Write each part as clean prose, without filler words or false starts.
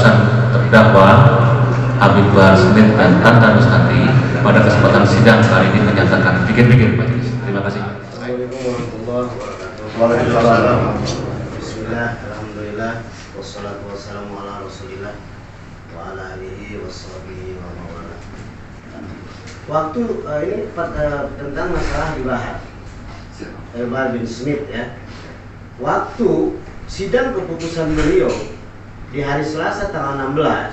keputusan terdakwa Habib Bahar Smith dan Tanta Nusantri pada kesempatan sidang kali ini menyatakan pikir-pikir majelis. Terima kasih. Assalamualaikum warahmatullahi wabarakatuh. Bismillah, alhamdulillah, wassalatu wassalamu ala rasulillah wa ala alihi washabihi wa mawala. Waktu ini tentang masalah Bahar bin Smith ya. Waktu sidang keputusan beliau di hari Selasa tanggal 16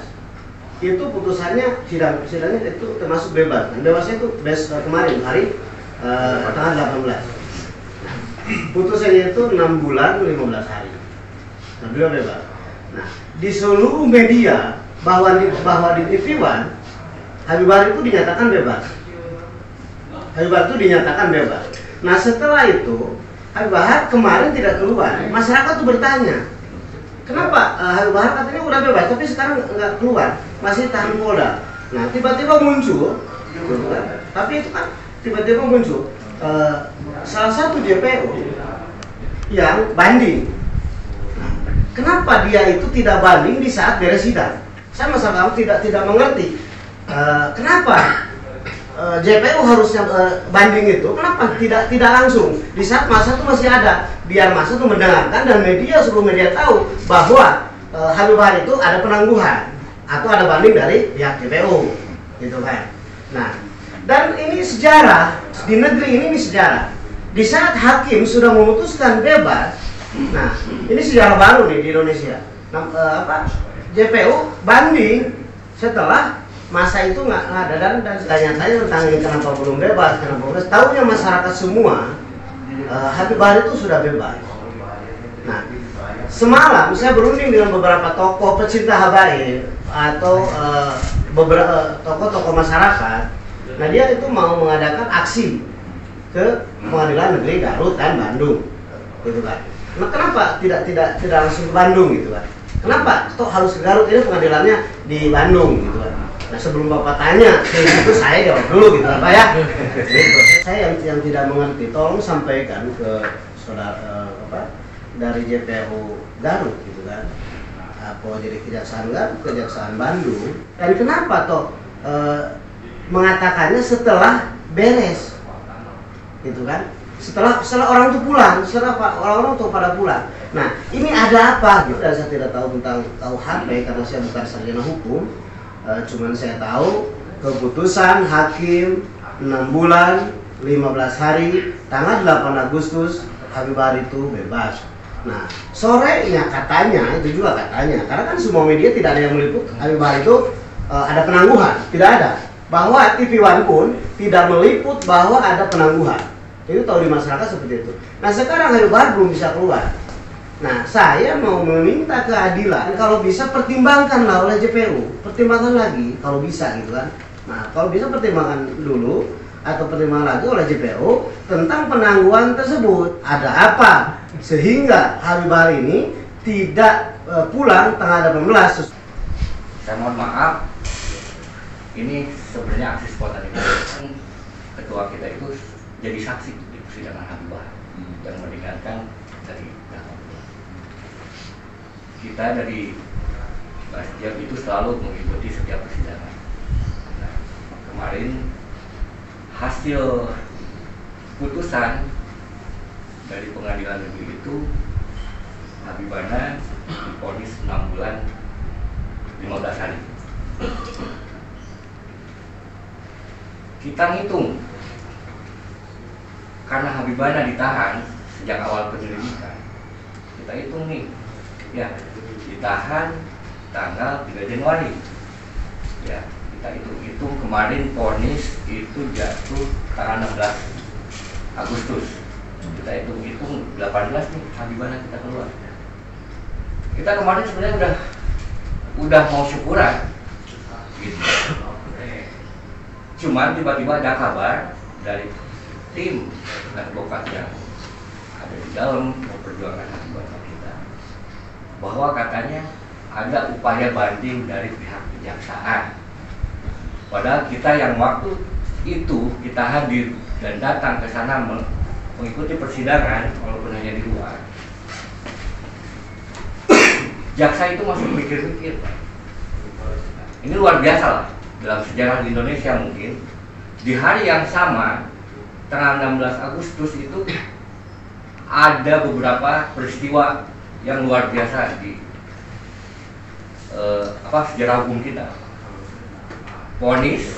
itu putusannya sidangnya itu termasuk bebas. Dan bebasnya itu kemarin hari tanggal 18. Nah, putusannya itu 6 bulan 15 hari. Nah, beliau bebas. Nah, di seluruh media bahwa di TV One Habib Bahar itu dinyatakan bebas. Habib Bahar itu dinyatakan bebas. Nah, setelah itu Habib Bahar kemarin tidak keluar. Masyarakat tuh bertanya, kenapa Habib Bahar katanya udah bebas, tapi sekarang nggak keluar, masih tahan Polda. Nah, tiba-tiba muncul, gitu kan? Tapi itu kan tiba-tiba muncul salah satu JPO yang banding. Nah, kenapa dia itu tidak banding di saat beres sidang? Saya masalah tidak mengerti kenapa JPO harusnya banding itu, kenapa tidak langsung di saat masa itu masih ada, biar masa itu mendengarkan dan media seluruh media tahu bahwa Habib Bahar itu ada penangguhan atau ada banding dari pihak JPO, gitu kan. Nah, dan ini sejarah di negeri ini sejarah. Di saat hakim sudah memutuskan bebas, nah ini sejarah baru nih di Indonesia. Nah, JPO banding setelah masa itu nggak ada dan tanya-tanya tentang ini kenapa belum bebas, kenapa belum bebas. Tahunya masyarakat semua Habib Bahar itu sudah bebas. Nah, semalam saya berunding dengan beberapa tokoh pecinta habaib atau beberapa tokoh-tokoh masyarakat. Nah, dia itu mau mengadakan aksi ke Pengadilan Negeri Garut dan Bandung, gitu kan. Nah, kenapa tidak langsung ke Bandung, gitu kan? Kenapa toh harus ke Garut, ini pengadilannya di Bandung, gitu kan? Nah, sebelum Bapak tanya, itu saya jawab dulu gitu Pak ya. Gitu. Saya yang tidak mengerti, tolong sampaikan ke saudara dari JPO Garut gitu kan. Apa jadi Kejaksaan Garut, Kejaksaan Bandung. Dan kenapa toh mengatakannya setelah beres. Gitu kan? Setelah orang itu pulang, setelah orang-orang itu pada pulang. Nah, ini ada apa gitu. Dan saya tidak tahu tentang KUHP karena saya bukan sarjana hukum. Cuman saya tahu keputusan hakim 6 bulan 15 hari tanggal 8 Agustus Habib Bahar itu bebas. Nah, sorenya katanya, itu juga katanya, karena kan semua media tidak ada yang meliput Habib Bahar itu ada penangguhan, tidak ada. Bahwa TV One pun tidak meliput bahwa ada penangguhan. Itu tahu di masyarakat seperti itu. Nah, sekarang Habib Bahar belum bisa keluar. Nah, saya mau meminta keadilan, kalau bisa pertimbangkanlah oleh JPU, pertimbangkan lagi kalau bisa gitu kan. Nah, kalau bisa pertimbangkan dulu atau pertimbangkan lagi oleh JPU tentang penangguhan tersebut. Ada apa sehingga Habib Bahar ini tidak pulang tanggal 18. Saya mohon maaf, ini sebenarnya aksi spontan ini. Ketua kita itu jadi saksi di persidangan Habib Bahar yang meringankan dari kita dari Basjab itu selalu mengikuti setiap persidangan. Nah, kemarin hasil putusan dari pengadilan negeri itu Habib Bahar divonis 6 bulan 15 hari. Kita ngitung karena Habib Bahar ditahan sejak awal penyelidikan, kita hitung nih, ya ditahan tanggal 3 Januari. Ya, kita hitung kemarin vonis itu jatuh tanggal 16 Agustus. Kita hitung 18 nih Habib Bahar kita keluar. Kita kemarin sebenarnya udah mau syukuran gitu. Cuman tiba-tiba ada kabar dari tim advokat yang ada di dalam perjuangan Habib Bahar kita bahwa katanya ada upaya banding dari pihak kejaksaan. Padahal kita yang waktu itu kita hadir dan datang ke sana mengikuti persidangan walaupun hanya di luar. Jaksa itu masih mikir-mikir, Ini luar biasa lah dalam sejarah di Indonesia mungkin. Di hari yang sama, tanggal 16 Agustus itu ada beberapa peristiwa yang luar biasa di sejarah hukum kita. Vonis,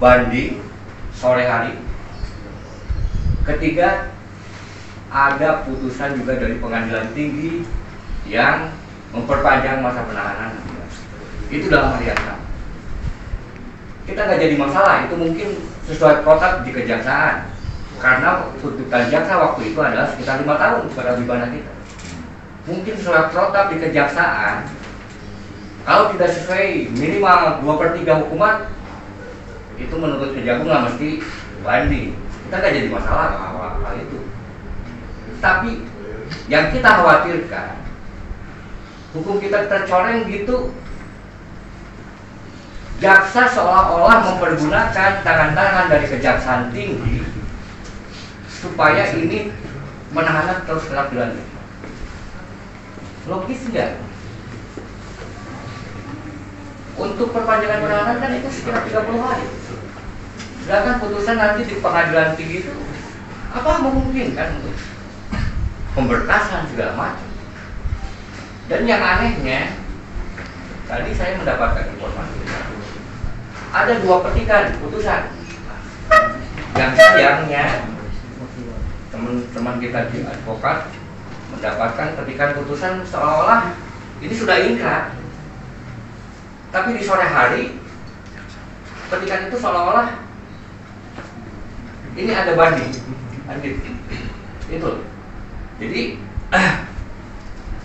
banding, sore hari. Ketiga, ada putusan juga dari pengadilan tinggi yang memperpanjang masa penahanan. Itu dalam hari yang sama. Kita nggak jadi masalah, itu mungkin sesuai protap di kejaksaan. Karena tuntutan jaksa waktu itu adalah sekitar 5 tahun pada bibana kita. Mungkin sesuai protap di kejaksaan, kalau tidak sesuai minimal 2/3 hukuman, itu menurut Kejagung lah mesti banding. Kita nggak jadi masalah hal itu. Tapi yang kita khawatirkan, hukum kita tercoreng gitu. Jaksa seolah-olah mempergunakan tangan-tangan dari Kejaksaan Tinggi supaya ini menahan terus keadilan. Logis enggak? Untuk perpanjangan penahanan kan itu sekitar 30 hari. Sedangkan putusan nanti di pengadilan tinggi itu apa memungkinkan untuk pemberkasan segala macam. Dan yang anehnya, tadi saya mendapatkan informasi ada 2 petikan putusan. Yang sayangnya teman-teman kita di advokat mendapatkan petikan putusan seolah-olah ini sudah ingkrah. Tapi di sore hari petikan itu seolah-olah ini ada banding. Itu. Jadi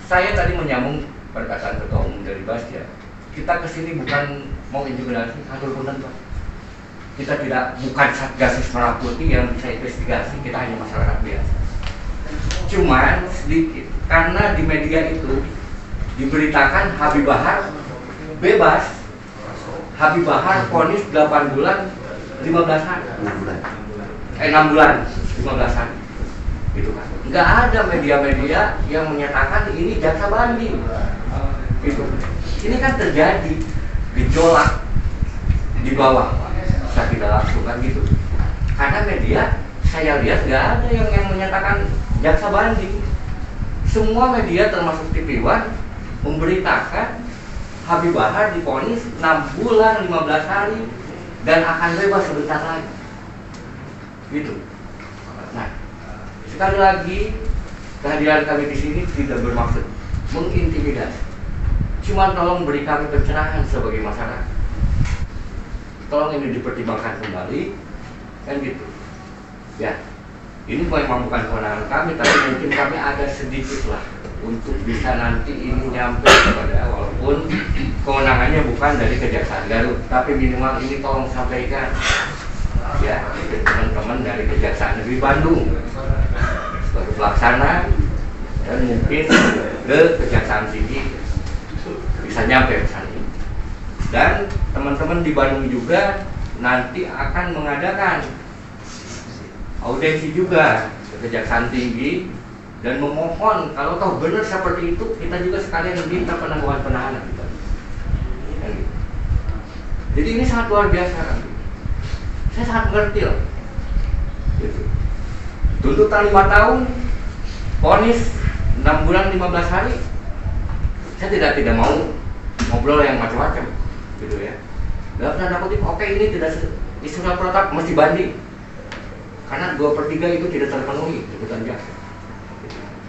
saya tadi menyambung perkataan Ketua Umum dari Bastia. Kita kesini bukan mau intimidasi, atur punten Pak. Kita bukan Satgasus Merah Putih yang bisa investigasi, kita hanya masyarakat biasa. Cuman sedikit, karena di media itu diberitakan Habib Bahar bebas. Habib Bahar vonis 8 bulan 15 hari. 6 bulan 15 hari. Gitu kan. Nggak ada media-media yang menyatakan ini jaksa banding. Gitu. Ini kan terjadi gejolak di bawah, saya tidak langsung kan gitu. Karena media saya lihat nggak ada yang menyatakan jaksa banding. Semua media termasuk TV One memberitakan Habib Bahar divonis 6 bulan 15 hari dan akan bebas sebentar lagi. Gitu. Nah, sekali lagi kehadiran kami di sini tidak bermaksud mengintimidasi. Cuma tolong beri kami pencerahan sebagai masyarakat. Tolong ini dipertimbangkan kembali, kan gitu. Ya, ini memang bukan kewenangan kami, tapi mungkin kami ada sedikit lah untuk bisa nanti ini nyampe kepada, walaupun kewenangannya bukan dari Kejaksaan Garut, tapi minimal ini tolong sampaikan ya ke teman-teman dari Kejaksaan Negeri Bandung sebagai pelaksana, dan mungkin ke Kejaksaan Tinggi bisa nyampe pesan ini. Dan teman-teman di Bandung juga nanti akan mengadakan audiensi juga ke Kejaksaan Tinggi dan memohon kalau tahu benar seperti itu, kita juga sekalian minta penangguhan penahanan. Jadi ini sangat luar biasa. Saya sangat mengerti loh. Gitu. Tuntutan 5 tahun, vonis 6 bulan 15 hari. Saya tidak mau ngobrol yang macam-macam, gitu ya. Dalam tanda kutip, oke ini tidak istilah protap mesti banding, karena 2/3 itu tidak terpenuhi tuntutan jaksa.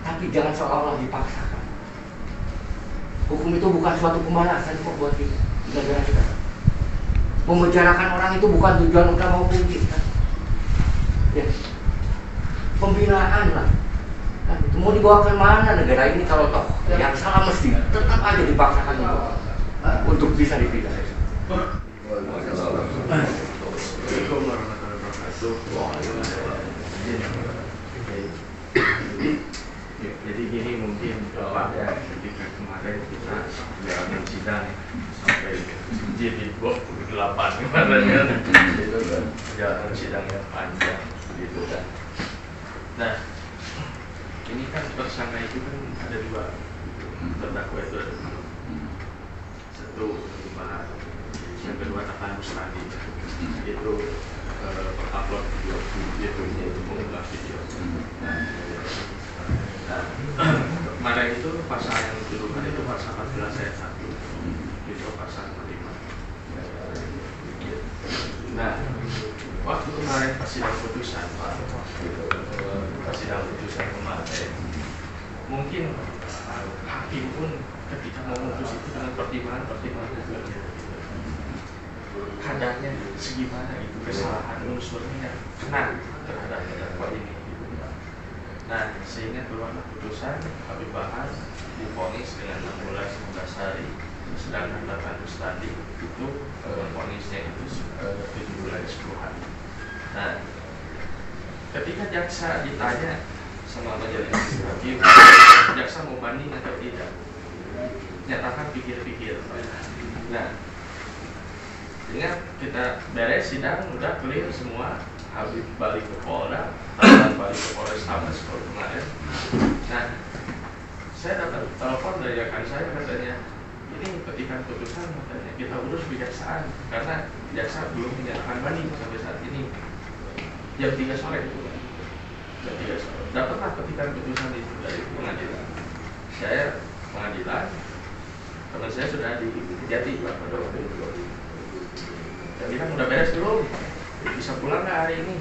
Tapi jangan seolah-olah dipaksakan. Hukum itu bukan suatu pembalasan kok buat kita di negara kita. Memenjarakan orang itu bukan tujuan utama hukum kita. Ya. Pembinaan lah. Nah, itu mau dibawa ke mana negara ini kalau toh yang salah mesti tetap aja dipaksakan untuk bisa dipidana. Jadi gini mungkin Pak ya, ketika kemarin kita jalanin sidang sampai jadi 28 kemarin kan, itu kan jalanan sidang yang panjang gitu kan. Nah, ini kan tersangka itu kan ada 2, terdakwa itu ada 2. Satu Rustadi itu upload video videonya itu mengunggah video. Nah, kemarin itu pasal yang dituduhkan itu pasal 14 ayat 1 itu pasal 45. Nah, waktu kemarin pas sidang putusan Pak, pas sidang putusan kemarin, mungkin hakim pun ketika memutus itu dengan pertimbangan kadarnya segimana itu kesalahan unsurnya kena terhadap terdakwa ini. Nah, sehingga keluarlah putusan Habib Bahar divonis dengan 16 hari, sedangkan Datan Rustadi itu vonisnya itu 7 bulan 10 hari. Nah, ketika jaksa ditanya sama majelis hakim, jaksa mau banding atau tidak, nyatakan pikir-pikir. Nah, sehingga kita beres sidang udah clear semua, Habib balik ke Polda, Tahan balik ke Polres Tabes seperti kemarin. Nah, saya dapat telepon dari rekan saya, katanya ini petikan putusan, katanya kita urus kejaksaan karena jaksa belum menyatakan banding sampai saat ini. Jam 3 sore itu, jam 3 sore dapatlah petikan putusan itu dari pengadilan. Saya pengadilan, teman saya sudah di Kejati Pak pada waktu itu. Jadi kan udah beres belum? Bisa pulang nggak hari ini?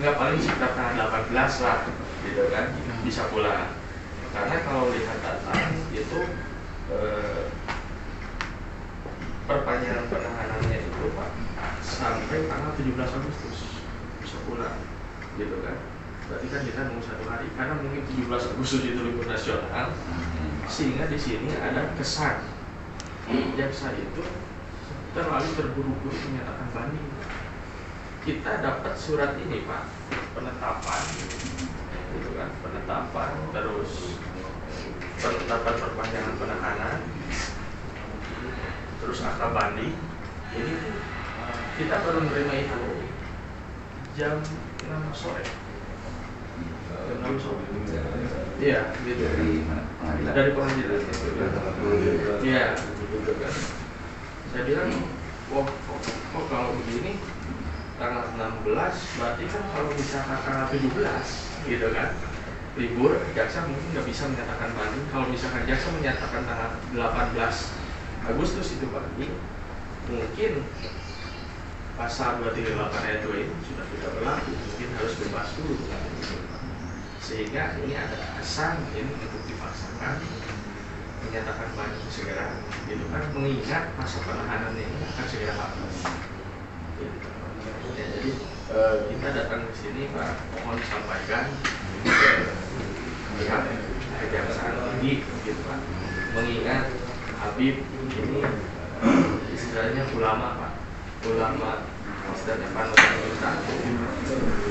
Nggak, paling sekitar tanggal 18 lah, gitu kan? Bisa pulang. Karena kalau lihat data itu perpanjangan penahanannya itu Pak sampai tanggal 17 Agustus bisa pulang, gitu kan? Berarti kan kita nunggu 1 hari. Karena mungkin 17 Agustus itu libur nasional, sehingga di sini ada kesan jaksa itu terlalu terburu-buru menyatakan banding. Kita dapat surat ini Pak, penetapan, gitu kan, penetapan, terus penetapan perpanjangan penahanan, terus akta banding. Ini kita baru menerima itu jam 6 sore. Jam 6 sore. Iya, gitu. Dari mana? Pengadilan. Dari pengadilan. Iya, gitu kan. Saya bilang, oh kalau begini tanggal 16 berarti kan kalau misalkan tanggal 17 gitu kan libur, jaksa mungkin nggak bisa menyatakan banding. Kalau misalkan jaksa menyatakan tanggal 18 Agustus itu banding, mungkin pasal 238 ayat 2 ini sudah tidak berlaku, mungkin harus bebas dulu, sehingga ini ada kesan ini untuk dipaksakan menyatakan banding segera, gitu kan, mengingat masa penahanan ini akan segera habis. Gitu. Ya, jadi kita datang ke sini Pak, mohon sampaikan pihak kejaksaan tinggi, gitu Pak, mengingat Habib ini istilahnya ulama Pak, ulama istilahnya panutan kita,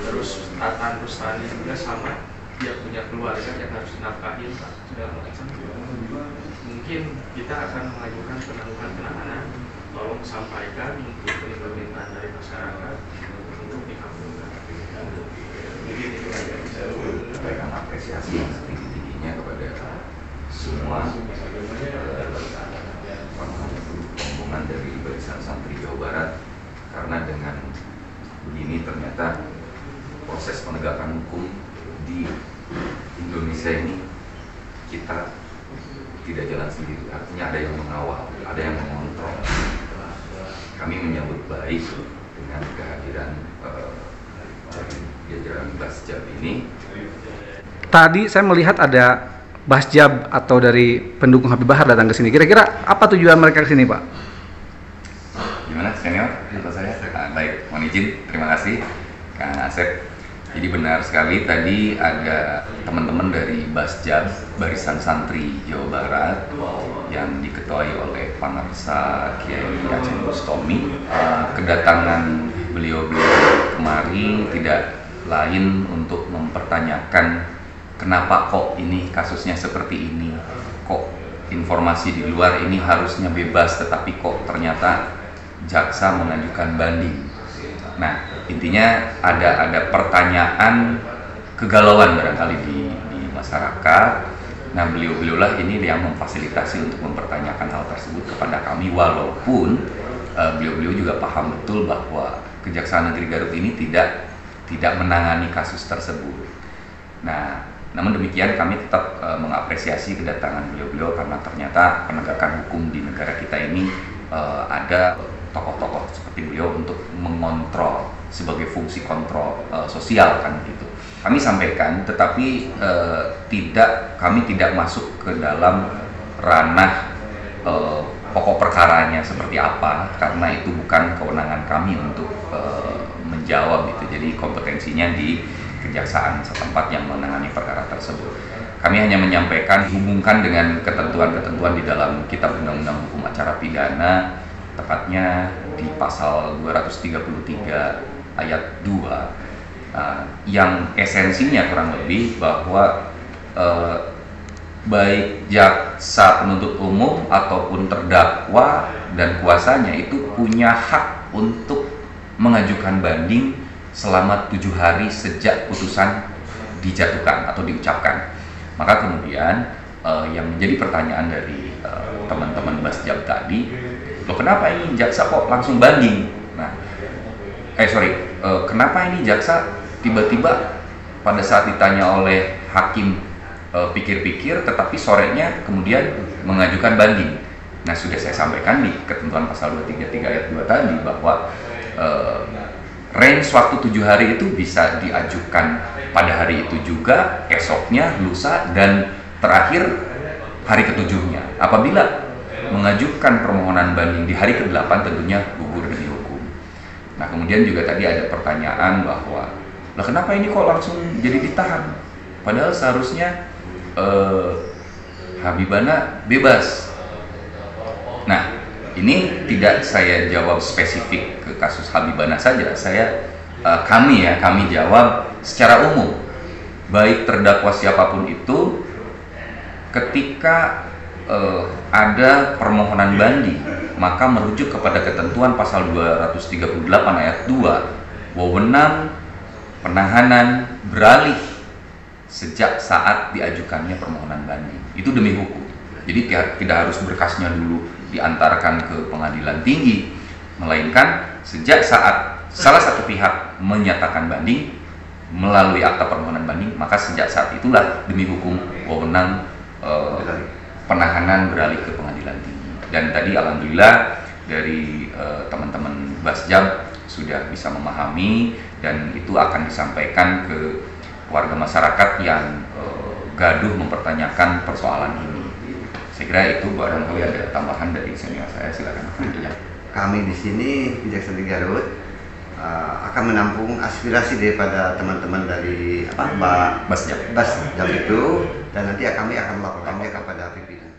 terus Tatan Rustadi juga sama, dia punya keluarga yang harus dinafkahin Pak, segala macam. Mungkin kita akan mengajukan penangguhan penahanan, tolong sampaikan untuk permintaan dari masyarakat untuk dikabulkan. Mungkin itu aja bisa sampaikan apresiasi yang setinggi-tingginya kepada semua rombongan dari Barisan Santri Jawa Barat, karena dengan begini ternyata proses penegakan hukum di Indonesia ini kita tidak jalan sendiri, artinya ada yang mengawal, ada yang mengontrol. Kami menyambut baik dengan kehadiran dari jajaran Basjab ini. Tadi saya melihat ada Basjab atau dari pendukung Habib Bahar datang ke sini. Kira-kira apa tujuan mereka ke sini, Pak? Gimana, senior? Atau saya? Baik, mohon izin. Terima kasih, Kang Asep. Jadi benar sekali tadi ada teman-teman dari Basjab, Barisan Santri Jawa Barat, yang diketuai oleh Pangarsa Kiai Aceh Bustomi. Kedatangan beliau kemari tidak lain untuk mempertanyakan kenapa kok ini kasusnya seperti ini, kok informasi di luar ini harusnya bebas tetapi kok ternyata jaksa mengajukan banding. Nah, intinya ada pertanyaan kegalauan barangkali di masyarakat. Nah, beliau-beliaulah ini yang memfasilitasi untuk mempertanyakan hal tersebut kepada kami, walaupun beliau-beliau juga paham betul bahwa Kejaksaan Negeri Garut ini tidak menangani kasus tersebut. Nah, namun demikian kami tetap mengapresiasi kedatangan beliau-beliau karena ternyata penegakan hukum di negara kita ini ada tokoh-tokoh seperti beliau untuk mengontrol sebagai fungsi kontrol sosial kan gitu. Kami sampaikan, tetapi kami tidak masuk ke dalam ranah pokok perkaranya seperti apa, karena itu bukan kewenangan kami untuk menjawab gitu. Jadi kompetensinya di kejaksaan setempat yang menangani perkara tersebut. Kami hanya menyampaikan hubungkan dengan ketentuan-ketentuan di dalam Kitab Undang-Undang Hukum Acara Pidana, tepatnya di pasal 233 ayat 2, yang esensinya kurang lebih bahwa baik jaksa penuntut umum ataupun terdakwa dan kuasanya itu punya hak untuk mengajukan banding selama 7 hari sejak putusan dijatuhkan atau diucapkan. Maka kemudian yang menjadi pertanyaan dari teman-teman Basjab tadi, loh kenapa ini jaksa kok langsung banding? Nah, kenapa ini jaksa tiba-tiba pada saat ditanya oleh hakim pikir-pikir, tetapi sorenya kemudian mengajukan banding. Nah, sudah saya sampaikan di ketentuan pasal 233 ayat 2 tadi bahwa range waktu 7 hari itu bisa diajukan pada hari itu juga, esoknya, lusa, dan terakhir hari ketujuhnya. Apabila mengajukan permohonan banding di hari ke-8 tentunya gugur demi hukum. Nah, kemudian juga tadi ada pertanyaan bahwa, lah kenapa ini kok langsung jadi ditahan? Padahal seharusnya Habibana bebas. Nah, ini tidak saya jawab spesifik ke kasus Habibana saja. Kami jawab secara umum. Baik terdakwa siapapun itu, ketika ada permohonan banding, maka merujuk kepada ketentuan pasal 238 ayat 2, wewenang penahanan beralih sejak saat diajukannya permohonan banding. Itu demi hukum. Jadi tidak harus berkasnya dulu diantarkan ke pengadilan tinggi, melainkan sejak saat salah satu pihak menyatakan banding melalui akta permohonan banding, maka sejak saat itulah demi hukum wewenang penahanan beralih ke pengadilan tinggi. Dan tadi alhamdulillah dari teman-teman Basjab sudah bisa memahami, dan itu akan disampaikan ke warga masyarakat yang gaduh mempertanyakan persoalan ini. Saya kira itu barangkali ada tambahan dari senior saya, silakan. Kami di sini Kejaksaan Negeri Garut akan menampung aspirasi daripada teman-teman dari Basjab itu, dan nanti kami akan melaporkannya kepada pimpinan.